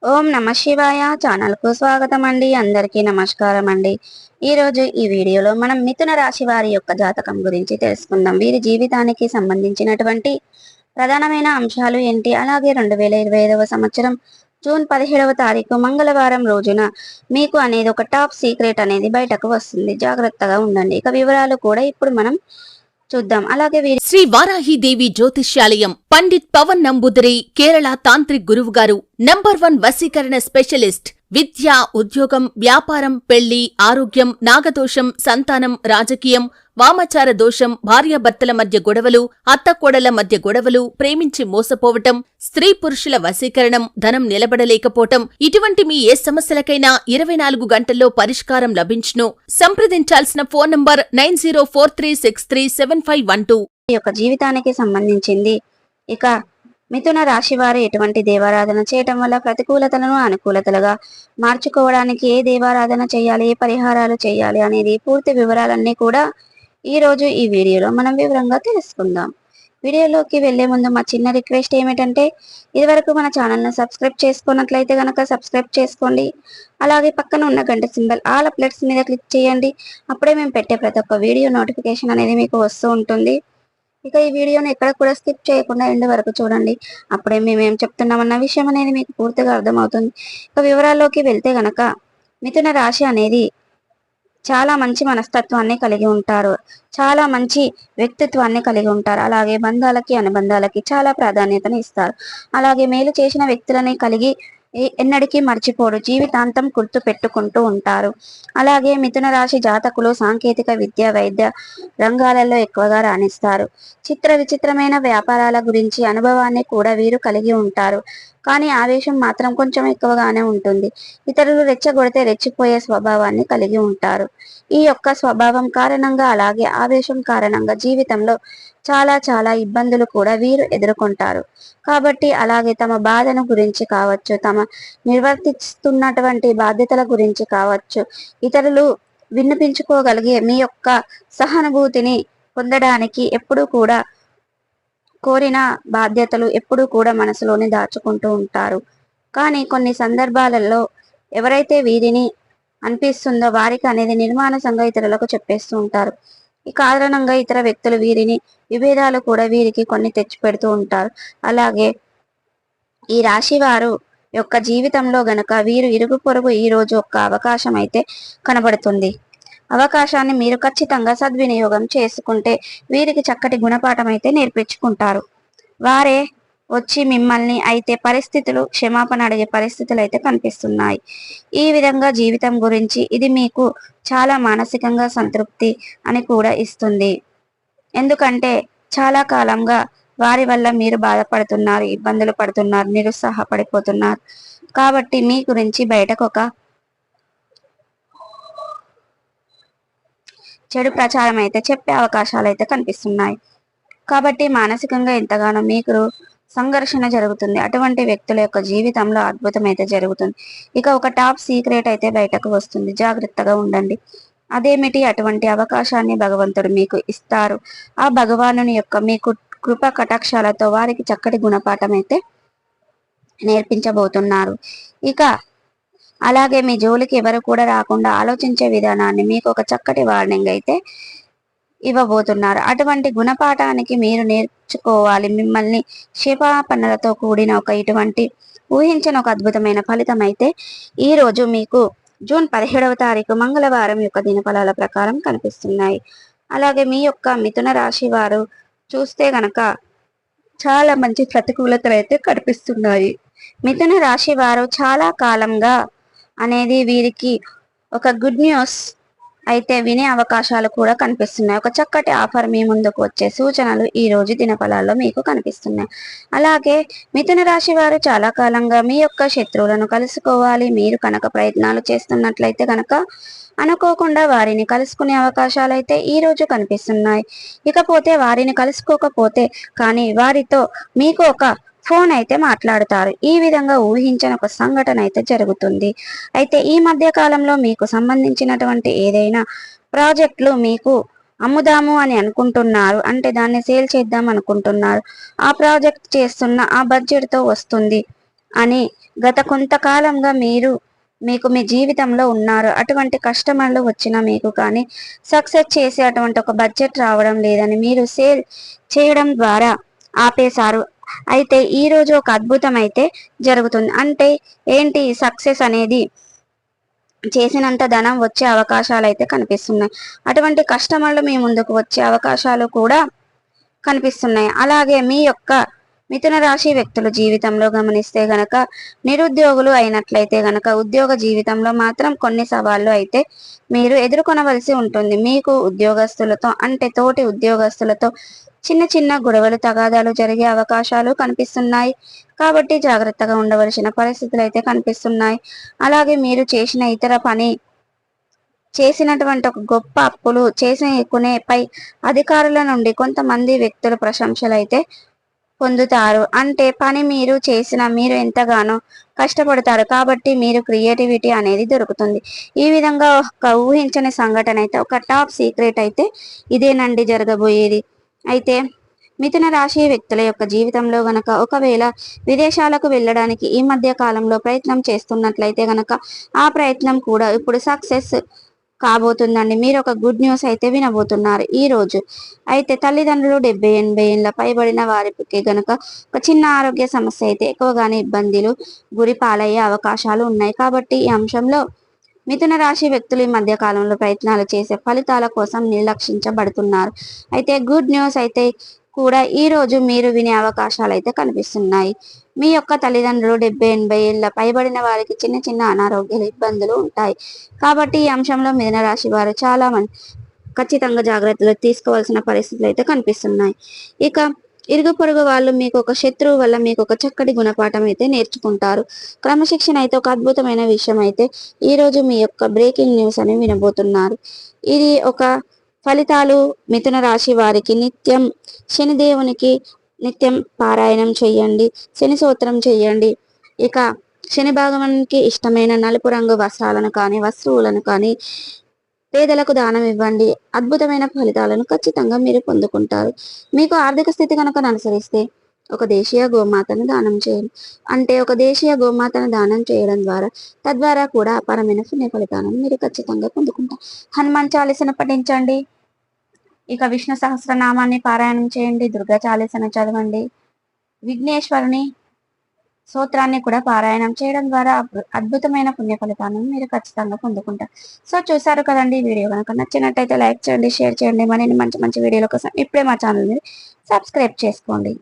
ఓం నమ శివాయ ఛానల్కు స్వాగతం అండి. అందరికీ నమస్కారం అండి. ఈరోజు ఈ వీడియోలో మనం మిథున రాశి వారి యొక్క జాతకం గురించి తెలుసుకుందాం. వీరి జీవితానికి సంబంధించినటువంటి ప్రధానమైన అంశాలు ఏంటి, అలాగే 2025వ సంవత్సరం జూన్ 17వ తారీఖు మంగళవారం రోజున మీకు అనేది ఒక టాప్ సీక్రెట్ అనేది బయటకు వస్తుంది. జాగ్రత్తగా ఉండండి. ఇక వివరాలు కూడా ఇప్పుడు మనం చూద్దాం. అలాగే శ్రీ వారాహిదేవి జ్యోతిష్యాలయం పండిత్ పవన్ నంబూదరి కేరళ తాంత్రిక్ గురువు గారు నంబర్ 1 వశీకరణ స్పెషలిస్ట్. విద్య, ఉద్యోగం, వ్యాపారం, పెళ్లి, ఆరోగ్యం, నాగదోషం, సంతానం, రాజకీయం, వామాచార దోషం, భార్యాభర్తల మధ్య గొడవలు, అత్తకోడల మధ్య గొడవలు, ప్రేమించి మోసపోవటం, స్త్రీ పురుషుల వశీకరణం, ధనం నిలబడలేకపోవటం, ఇటువంటి మీ ఏ సమస్యలకైనా 24 గంటల్లో పరిష్కారం లభించును. సంప్రదించాల్సిన ఫోన్ నంబర్ 9043637512. యొక్క జీవితానికి సంబంధించింది. ఇక మిథున రాశి వారు ఎటువంటి దేవారాధన చేయటం వల్ల ప్రతికూలతలను అనుకూలతలుగా మార్చుకోవడానికి ఏ దేవారాధన చేయాలి, ఏ పరిహారాలు చేయాలి అనేది పూర్తి వివరాలన్నీ కూడా ఈ రోజు ఈ వీడియోలో మనం వివరంగా తెలుసుకుందాం. వీడియోలోకి వెళ్లే ముందు మా చిన్న రిక్వెస్ట్ ఏమిటంటే, ఇదివరకు మన ఛానల్ను సబ్స్క్రైబ్ చేసుకున్నట్లయితే గనక సబ్స్క్రైబ్ చేసుకోండి. అలాగే పక్కన ఉన్న గంట సింబల్ ఆల్ అప్డేట్స్ మీద క్లిక్ చేయండి. అప్పుడే మేము పెట్టే ప్రతి ఒక్క వీడియో నోటిఫికేషన్ అనేది మీకు వస్తూ ఉంటుంది. ఇక ఈ వీడియోని ఎక్కడ కూడా స్కిప్ చేయకుండా ఎండ్ వరకు చూడండి. అప్పుడే మేమేం చెప్తున్నామన్న విషయం అనేది మీకు పూర్తిగా అర్థమవుతుంది. ఇక వివరాల్లోకి వెళ్తే గనక మిథున రాశి అనేది చాలా మంచి మనస్తత్వాన్ని కలిగి ఉంటారు. చాలా మంచి వ్యక్తిత్వాన్ని కలిగి ఉంటారు. అలాగే బంధాలకి, అనుబంధాలకి చాలా ప్రాధాన్యతను ఇస్తారు. అలాగే మేలు చేసిన వ్యక్తులని కలిగి ఎన్నటికీ మర్చిపోరు. జీవితాంతం గుర్తు పెట్టుకుంటూ ఉంటారు. అలాగే మిథున రాశి జాతకులు సాంకేతిక విద్య, వైద్య రంగాలలో ఎక్కువగా రాణిస్తారు. చిత్ర విచిత్రమైన వ్యాపారాల గురించి అనుభవాన్ని కూడా వీరు కలిగి ఉంటారు. కానీ ఆవేశం మాత్రం కొంచెం ఎక్కువగానే ఉంటుంది. ఇతరులు రెచ్చగొడితే రెచ్చిపోయే స్వభావాన్ని కలిగి ఉంటారు. ఈ యొక్క స్వభావం కారణంగా, అలాగే ఆవేశం కారణంగా జీవితంలో చాలా చాలా ఇబ్బందులు కూడా వీరు ఎదుర్కొంటారు. కాబట్టి అలాగే తమ బాధను గురించి కావచ్చు, తమ నిర్వర్తిస్తున్నటువంటి బాధ్యతల గురించి కావచ్చు, ఇతరులు విన్నపించుకోగలిగే మీ యొక్క సహానుభూతిని పొందడానికి ఎప్పుడూ కూడా కోరిన బాధ్యతలు ఎప్పుడూ కూడా మనసులోనే దాచుకుంటూ ఉంటారు. కానీ కొన్ని సందర్భాలలో ఎవరైతే వీరిని అనిపిస్తుందో వారికి అనేది నిర్మానుసంగా ఇతరులకు చెప్పేస్తూ ఉంటారు. ఈ కారణంగా ఇతర వ్యక్తులు వీరిని విభేదాలు కూడా వీరికి కొన్ని తెచ్చిపెడుతూ ఉంటారు. అలాగే ఈ రాశి వారు యొక్క జీవితంలో గనక వీరు ఇరుగు పొరుగు ఈ రోజు ఒక అవకాశం అయితే కనబడుతుంది. అవకాశాన్ని మీరు ఖచ్చితంగా సద్వినియోగం చేసుకుంటే వీరికి చక్కటి గుణపాఠం అయితే నేర్పించుకుంటారు. వారే వచ్చి మిమ్మల్ని అయితే పరిస్థితులు క్షమాపణ అడిగే పరిస్థితులు అయితే కనిపిస్తున్నాయి. ఈ విధంగా జీవితం గురించి ఇది మీకు చాలా మానసికంగా సంతృప్తి అని కూడా ఇస్తుంది. ఎందుకంటే చాలా కాలంగా వారి వల్ల మీరు బాధపడుతున్నారు, ఇబ్బందులు పడుతున్నారు, నిరుత్సాహపడిపోతున్నారు. కాబట్టి మీ గురించి బయటకు ఒక చెడు ప్రచారం అయితే చెప్పే అవకాశాలు అయితే కనిపిస్తున్నాయి. కాబట్టి మానసికంగా ఎంతగానో మీకు సంఘర్షణ జరుగుతుంది. అటువంటి వ్యక్తుల యొక్క జీవితంలో అద్భుతం అయితే జరుగుతుంది. ఇక ఒక టాప్ సీక్రెట్ అయితే బయటకు వస్తుంది. జాగ్రత్తగా ఉండండి. అదేమిటి, అటువంటి అవకాశాన్ని భగవంతుడు మీకు ఇస్తారు. ఆ భగవానుని యొక్క మీకు కృప కటాక్షాలతో వారికి చక్కటి గుణపాఠం అయితే నేర్పించబోతున్నారు. ఇక అలాగే మీ జోలికి ఎవరు కూడా రాకుండా ఆలోచించే విధానాన్ని మీకు ఒక చక్కటి వార్నింగ్ అయితే ఇవ్వబోతున్నారు. అటువంటి గుణపాఠానికి మీరు నేర్చుకోవాలి. మిమ్మల్ని క్షేపాపణలతో కూడిన ఒక ఇటువంటి ఊహించిన ఒక అద్భుతమైన ఫలితం అయితే ఈ రోజు మీకు జూన్ 17వ తారీఖు మంగళవారం యొక్క దినఫలాల ప్రకారం కనిపిస్తున్నాయి. అలాగే మీ యొక్క మిథున రాశి వారు చూస్తే గనక చాలా మంచి ప్రతికూలతలు అయితే కనిపిస్తున్నాయి. మిథున రాశి వారు చాలా కాలంగా అనేది వీరికి ఒక గుడ్ న్యూస్ అయితే వినే అవకాశాలు కూడా కనిపిస్తున్నాయి. ఒక చక్కటి ఆఫర్ మీ ముందుకు వచ్చే సూచనలు ఈ రోజు దినఫలాల్లో మీకు కనిపిస్తున్నాయి. అలాగే మిథున రాశి వారు చాలా కాలంగా మీ యొక్క శత్రువులను కలుసుకోవాలి మీరు కనుక ప్రయత్నాలు చేస్తున్నట్లయితే కనుక అనుకోకుండా వారిని కలుసుకునే అవకాశాలు అయితే ఈ రోజు కనిపిస్తున్నాయి. ఇకపోతే వారిని కలుసుకోకపోతే కానీ వారితో మీకు ఒక ఫోన్ అయితే మాట్లాడుతారు. ఈ విధంగా ఊహించిన ఒక సంఘటన అయితే జరుగుతుంది. అయితే ఈ మధ్య కాలంలో మీకు సంబంధించినటువంటి ఏదైనా ప్రాజెక్టులు మీకు అమ్ముదాము అని అనుకుంటున్నారు, అంటే దాన్ని సేల్ చేద్దాం అనుకుంటున్నారు. ఆ ప్రాజెక్ట్ చేస్తున్న ఆ బడ్జెట్ తో వస్తుంది. అని గత కొంతకాలంగా మీకు మీ జీవితంలో ఉన్నారు. అటువంటి కస్టమర్లు వచ్చినా మీకు కానీ సక్సెస్ చేసే అటువంటి ఒక బడ్జెట్ రావడం లేదని మీరు సేల్ చేయడం ద్వారా ఆపేశారు. అయితే ఈ రోజు ఒక అద్భుతం అయితే జరుగుతుంది. అంటే ఏంటి, సక్సెస్ అనేది చేసినంత ధనం వచ్చే అవకాశాలు అయితే కనిపిస్తున్నాయి. అటువంటి కస్టమర్లు మీ ముందుకు వచ్చే అవకాశాలు కూడా కనిపిస్తున్నాయి. అలాగే మీ యొక్క మిథున రాశి వ్యక్తుల జీవితంలో గమనిస్తే గనక నిరుద్యోగులు అయినట్లయితే గనక ఉద్యోగ జీవితంలో మాత్రం కొన్ని సవాళ్లు అయితే మీరు ఎదుర్కొనవలసి ఉంటుంది. మీకు ఉద్యోగస్తులతో అంటే తోటి ఉద్యోగస్తులతో చిన్న చిన్న గొడవలు తగాదాలు జరిగే అవకాశాలు కనిపిస్తున్నాయి. కాబట్టి జాగ్రత్తగా ఉండవలసిన పరిస్థితులు అయితే కనిపిస్తున్నాయి. అలాగే మీరు చేసిన ఇతర పని చేసినటువంటి ఒక గొప్ప అప్పులు చేసుకునేపై అధికారుల నుండి కొంతమంది వ్యక్తుల ప్రశంసలు అయితే పొందుతారు. అంటే పని మీరు చేసిన మీరు ఎంతగానో కష్టపడతారు కాబట్టి మీరు క్రియేటివిటీ అనేది దొరుకుతుంది. ఈ విధంగా ఒక ఊహించని సంఘటన అయితే ఒక టాప్ సీక్రెట్ అయితే ఇదేనండి జరగబోయేది. అయితే మిథున రాశి వ్యక్తుల యొక్క జీవితంలో గనక ఒకవేళ విదేశాలకు వెళ్ళడానికి ఈ మధ్య కాలంలో ప్రయత్నం చేస్తున్నట్లయితే గనక ఆ ప్రయత్నం కూడా ఇప్పుడు సక్సెస్ కాబోతుందండి. మీరు ఒక గుడ్ న్యూస్ అయితే వినబోతున్నారు ఈ రోజు. అయితే తల్లిదండ్రులు 70-80 ఏళ్ళ పైబడిన వారికి గనక ఒక చిన్న ఆరోగ్య సమస్య అయితే ఎక్కువగానే ఇబ్బందులు గురి పాలయ్యే అవకాశాలు ఉన్నాయి. కాబట్టి ఈ అంశంలో మిథున రాశి వ్యక్తులు ఈ మధ్య కాలంలో ప్రయత్నాలు చేసే ఫలితాల కోసం నిర్లక్షించబడుతున్నారు. అయితే గుడ్ న్యూస్ అయితే కూడా ఈ రోజు మీరు వినే అవకాశాలు అయితే కనిపిస్తున్నాయి. మీ యొక్క తల్లిదండ్రులు 70-80 ఏళ్ళ పైబడిన వారికి చిన్న చిన్న అనారోగ్య ఇబ్బందులు ఉంటాయి. కాబట్టి ఈ అంశంలో మిథున రాశి వారు చాలా మంది ఖచ్చితంగా జాగ్రత్తలు తీసుకోవాల్సిన పరిస్థితులు అయితే కనిపిస్తున్నాయి. ఇక ఇరుగు పొరుగు వాళ్ళు మీకు ఒక శత్రువు వల్ల మీకు ఒక చక్కటి గుణపాఠం అయితే నేర్చుకుంటారు. క్రమశిక్షణ అయితే ఒక అద్భుతమైన విషయం అయితే ఈ రోజు మీ యొక్క బ్రేకింగ్ న్యూస్ అని వినబోతున్నారు. ఇది ఒక ఫలితాలు మిథున రాశి వారికి నిత్యం శనిదేవునికి నిత్యం పారాయణం చెయ్యండి, శని స్తోత్రం చెయ్యండి. ఇక శని భగవానునికి ఇష్టమైన నలుపు రంగు వస్త్రాలను కానీ వస్తువులను కానీ పేదలకు దానం ఇవ్వండి. అద్భుతమైన ఫలితాలను ఖచ్చితంగా మీరు పొందుకుంటారు. మీకు ఆర్థిక స్థితి కనుక అనుసరిస్తే ఒక దేశీయ గోమాతను దానం చేయండి. అంటే ఒక దేశీయ గోమాతను దానం చేయడం ద్వారా తద్వారా కూడా అపారమైన పుణ్య ఫలితాలను మీరు ఖచ్చితంగా పొందుకుంటారు. హనుమాన్ చాలీసను పఠించండి. ఇక విష్ణు సహస్రనామాన్ని పారాయణం చేయండి, దుర్గా చాలీసను చదవండి, విఘ్నేశ్వరుని స్తోత్రాన్ని కూడా పారాయణం చేయడం ద్వారా అద్భుతమైన పుణ్య ఫలితాలను మీరు ఖచ్చితంగా పొందుకుంటారు. సో చూసారు కదండి, వీడియో కనుక నచ్చినట్టయితే లైక్ చేయండి, షేర్ చేయండి. మరిన్ని మంచి మంచి వీడియోల కోసం ఇప్పుడే మా ఛానల్ ని సబ్స్క్రైబ్ చేసుకోండి.